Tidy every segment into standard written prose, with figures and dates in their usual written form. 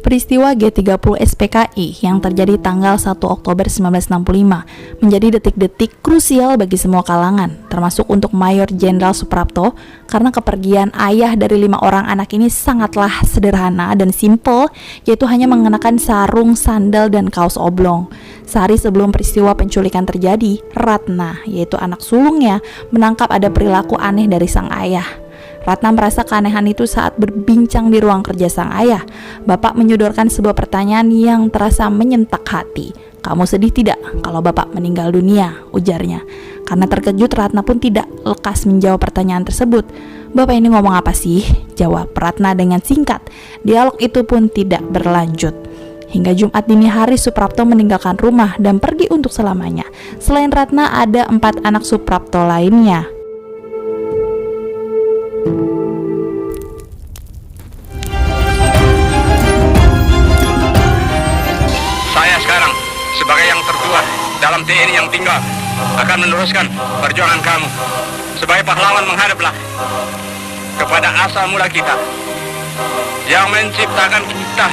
Peristiwa G30 SPKI yang terjadi tanggal 1 Oktober 1965 menjadi detik-detik krusial bagi semua kalangan, termasuk untuk Mayor Jenderal Suprapto, karena kepergian ayah dari 5 orang anak ini sangatlah sederhana dan simpel, yaitu hanya mengenakan sarung, sandal, dan kaos oblong. Sehari sebelum peristiwa penculikan terjadi, Ratna, yaitu anak sulungnya, menangkap ada perilaku aneh dari sang ayah. Ratna merasa keanehan itu saat berbincang di ruang kerja sang ayah. Bapak menyodorkan sebuah pertanyaan yang terasa menyentak hati. "Kamu sedih tidak kalau bapak meninggal dunia?" ujarnya. Karena terkejut, Ratna pun tidak lekas menjawab pertanyaan tersebut. "Bapak ini ngomong apa sih?" jawab Ratna dengan singkat. Dialog itu pun tidak berlanjut. Hingga Jumat dini hari, Suprapto meninggalkan rumah dan pergi untuk selamanya. Selain Ratna, ada 4 anak Suprapto lainnya. Saya sekarang sebagai yang tertua dalam TNI yang tinggal akan meneruskan perjuangan kamu. Sebagai pahlawan menghadaplah kepada asal mula kita yang menciptakan kita.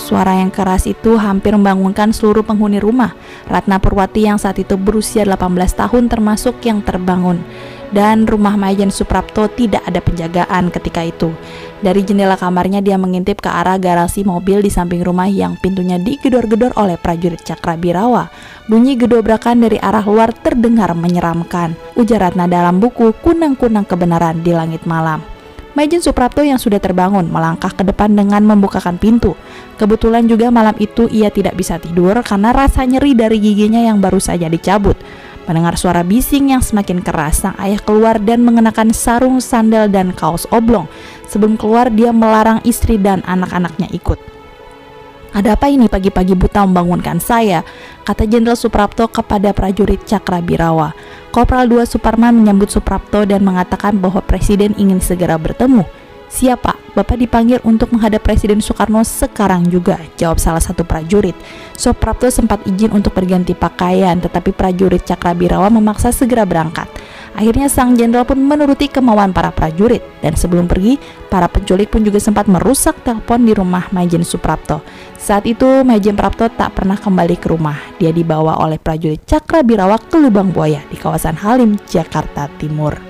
Suara yang keras itu hampir membangunkan seluruh penghuni rumah. Ratna Purwati yang saat itu berusia 18 tahun termasuk yang terbangun. Dan rumah Majen Suprapto tidak ada penjagaan ketika itu. Dari jendela kamarnya dia mengintip ke arah garasi mobil di samping rumah yang pintunya digedor-gedor oleh prajurit Cakrabirawa. Bunyi gedobrakan dari arah luar terdengar menyeramkan. Ujar Ratna dalam buku Kunang-Kunang Kebenaran di Langit Malam. Majen Suprapto yang sudah terbangun melangkah ke depan dengan membukakan pintu. Kebetulan juga malam itu ia tidak bisa tidur karena rasa nyeri dari giginya yang baru saja dicabut. Mendengar suara bising yang semakin keras, sang ayah keluar dan mengenakan sarung, sandal, dan kaos oblong. Sebelum keluar, dia melarang istri dan anak-anaknya ikut. "Ada apa ini pagi-pagi buta membangunkan saya?" kata Jenderal Suprapto kepada prajurit Cakrabirawa. Kopral II Suparman menyambut Suprapto dan mengatakan bahwa Presiden ingin segera bertemu. "Siapa? Bapak dipanggil untuk menghadap Presiden Soekarno sekarang juga," jawab salah satu prajurit. Suprapto sempat izin untuk berganti pakaian, tetapi prajurit Cakrabirawa memaksa segera berangkat. Akhirnya sang jenderal pun menuruti kemauan para prajurit, dan sebelum pergi, para penculik pun juga sempat merusak telepon di rumah Majen Suprapto. Saat itu Majen Suprapto tak pernah kembali ke rumah. Dia dibawa oleh prajurit Cakrabirawa ke Lubang Buaya di kawasan Halim, Jakarta Timur.